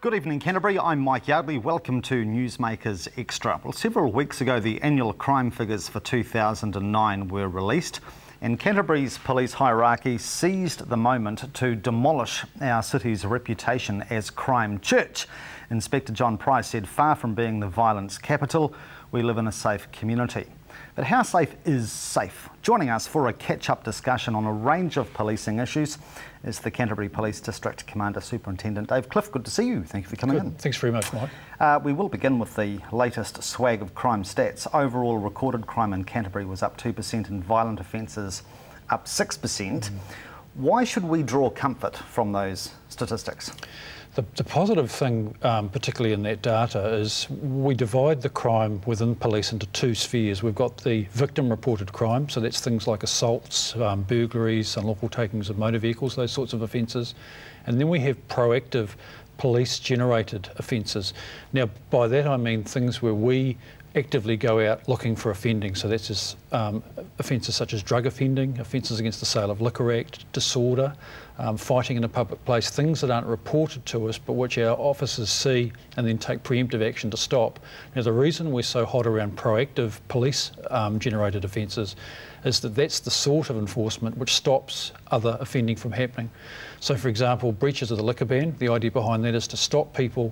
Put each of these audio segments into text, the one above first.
Good evening, Canterbury. I'm Mike Yardley. Welcome to Newsmakers Extra. Well, several weeks ago, the annual crime figures for 2009 were released, and Canterbury's police hierarchy seized the moment to demolish our city's reputation as crime church. Inspector John Price said, "Far from being the violence capital, we live in a safe community." But how safe is safe? Joining us for a catch-up discussion on a range of policing issues is the Canterbury Police District Commander Superintendent Dave Cliff. Good to see you. Thank you for coming in. Thanks very much, Mike. We will begin with the latest swag of crime stats. Overall recorded crime in Canterbury was up 2% and violent offences up 6%. Why should we draw comfort from those statistics? The positive thing, particularly in that data, is we divide the crime within police into two spheres. We've got the victim-reported crime, so that's things like assaults, burglaries, unlawful takings of motor vehicles, those sorts of offences. And then we have proactive police-generated offences. Now, by that I mean things where we actively go out looking for offending. So that's just offences such as drug offending, offences against the Sale of Liquor Act, disorder, fighting in a public place, things that aren't reported to us but which our officers see and then take preemptive action to stop. Now, the reason we're so hot around proactive police generated offences is that that's the sort of enforcement which stops other offending from happening. So, for example, breaches of the liquor ban, the idea behind that is to stop people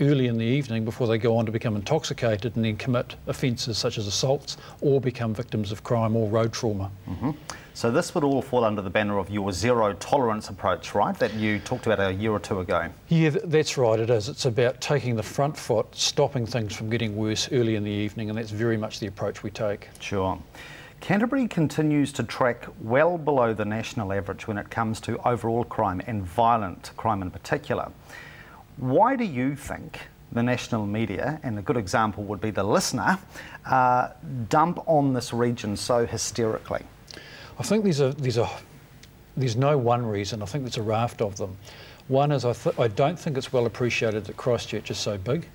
early in the evening before they go on to become intoxicated and then commit offences such as assaults or become victims of crime or road trauma. So this would all fall under the banner of your zero tolerance approach, right, that you talked about a year or two ago? Yeah, that's right, it is. It's about taking the front foot, stopping things from getting worse early in the evening, and that's very much the approach we take. Sure. Canterbury continues to track well below the national average when it comes to overall crime and violent crime in particular. Why do you think the national media, and a good example would be the Listener, dump on this region so hysterically? I think there's no one reason. I think there's a raft of them. One is I don't think it's well appreciated that Christchurch is so big.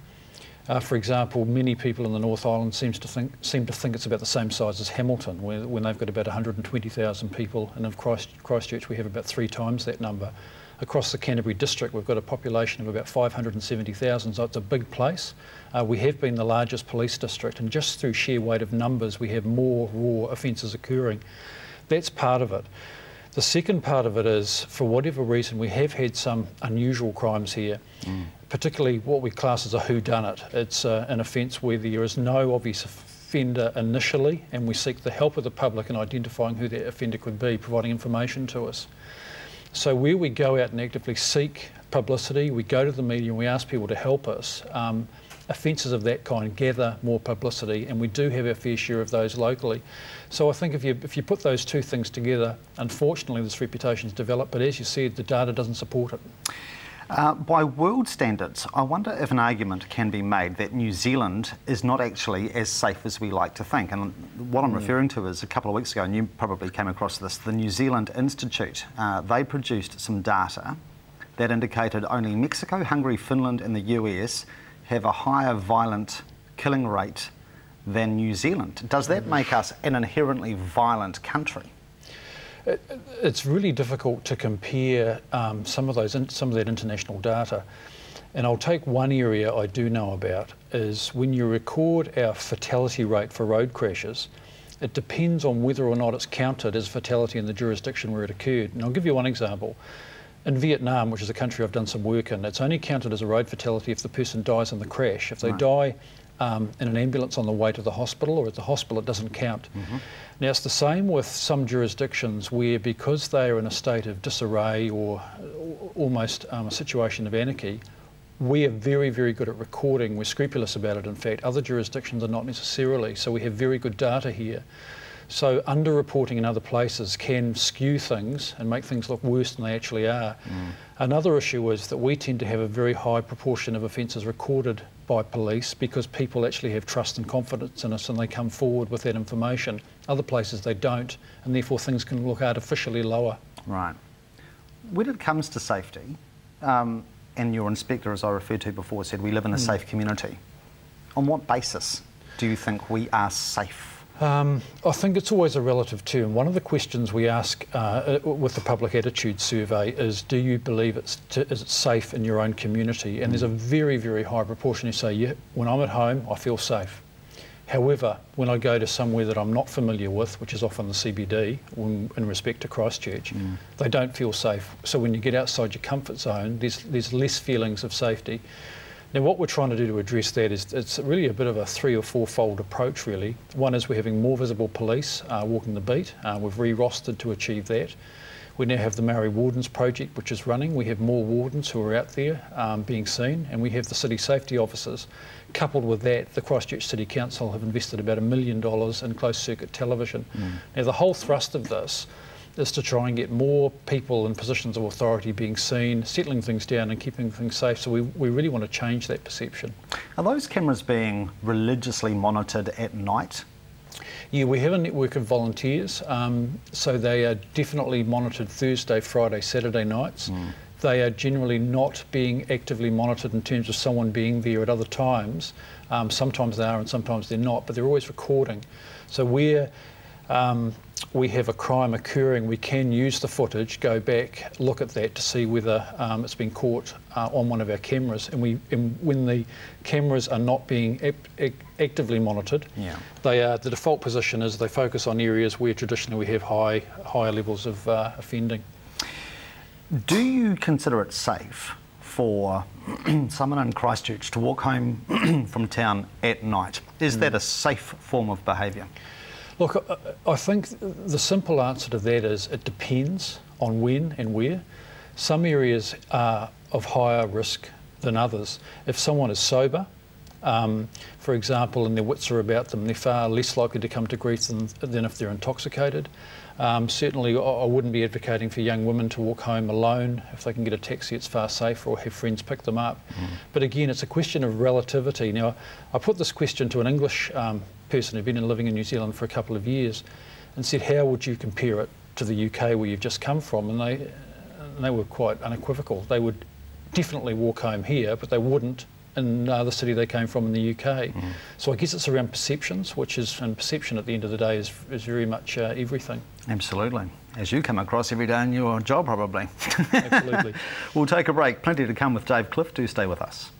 For example, many people in the North Island seem to think it's about the same size as Hamilton, when they've got about 120,000 people, and in Christchurch we have about 3 times that number. Across the Canterbury district we've got a population of about 570,000, so it's a big place. We have been the largest police district, and just through sheer weight of numbers we have more raw offences occurring. That's part of it. The second part of it is, for whatever reason, we have had some unusual crimes here, particularly what we class as a whodunit. It's an offence where there is no obvious offender initially, and we seek the help of the public in identifying who that offender could be, providing information to us. So where we go out and actively seek publicity, we go to the media and we ask people to help us. Offences of that kind gather more publicity, and we do have our fair share of those locally. So I think if you put those two things together, unfortunately this reputation's developed, but as you said, the data doesn't support it. By world standards, I wonder if an argument can be made that New Zealand is not actually as safe as we like to think. And what I'm referring to is, a couple of weeks ago, and you probably came across this, the New Zealand Institute, they produced some data that indicated only Mexico, Hungary, Finland and the US have a higher violent killing rate than New Zealand. Does that make us an inherently violent country? It's really difficult to compare some of that international data, and I'll take one area I do know about is when you record our fatality rate for road crashes, it depends on whether or not it's counted as fatality in the jurisdiction where it occurred. And I'll give you one example. In Vietnam, which is a country I've done some work in, it's only counted as a road fatality if the person dies in the crash. If they die in an ambulance on the way to the hospital or at the hospital, it doesn't count. Now, it's the same with some jurisdictions where, because they are in a state of disarray or almost a situation of anarchy, we are very, very good at recording. We're scrupulous about it, in fact. Other jurisdictions are not necessarily, so we have very good data here. So under-reporting in other places can skew things and make things look worse than they actually are. Another issue is that we tend to have a very high proportion of offences recorded by police because people actually have trust and confidence in us and they come forward with that information. Other places they don't, and therefore things can look artificially lower. Right. When it comes to safety, and your inspector, as I referred to before, said we live in a safe community, on what basis do you think we are safe? I think it's always a relative term. One of the questions we ask with the public attitude survey is, do you believe is it safe in your own community? And there's a very, very high proportion who say, yeah, when I'm at home, I feel safe. However, when I go to somewhere that I'm not familiar with, which is often the CBD, in respect to Christchurch, they don't feel safe. So when you get outside your comfort zone, there's less feelings of safety. Now, what we're trying to do to address that is it's really a bit of a 3 or 4-fold approach, really. One is we're having more visible police walking the beat. We've re-rostered to achieve that. We now have the Maori Wardens project, which is running. We have more wardens who are out there being seen, and we have the city safety officers. Coupled with that, the Christchurch City Council have invested about $1 million in closed circuit television. Now, the whole thrust of this is to try and get more people in positions of authority being seen, settling things down and keeping things safe. So we really want to change that perception. Are those cameras being religiously monitored at night? Yeah, we have a network of volunteers, so they are definitely monitored Thursday, Friday, Saturday nights. They are generally not being actively monitored in terms of someone being there at other times. Sometimes they are and sometimes they're not, but they're always recording. So where we have a crime occurring, we can use the footage, go back, look at that to see whether it's been caught on one of our cameras. And when the cameras are not being actively monitored, the default position is they focus on areas where traditionally we have higher levels of offending. Do you consider it safe for someone in Christchurch to walk home from town at night? Is that a safe form of behaviour? Look, I think the simple answer to that is it depends on when and where. Some areas are of higher risk than others. If someone is sober, for example, and their wits are about them, they're far less likely to come to grief than if they're intoxicated. Certainly, I wouldn't be advocating for young women to walk home alone. If they can get a taxi, it's far safer, or have friends pick them up. But again, it's a question of relativity. Now, I put this question to an English person who'd been living in New Zealand for a couple of years and said, how would you compare it to the UK where you've just come from? And they were quite unequivocal. They would definitely walk home here, but they wouldn't in the city they came from in the UK. So I guess it's around perceptions, and perception at the end of the day is very much everything. Absolutely. As you come across every day in your job, probably. Absolutely. We'll take a break. Plenty to come with Dave Cliff. Do stay with us.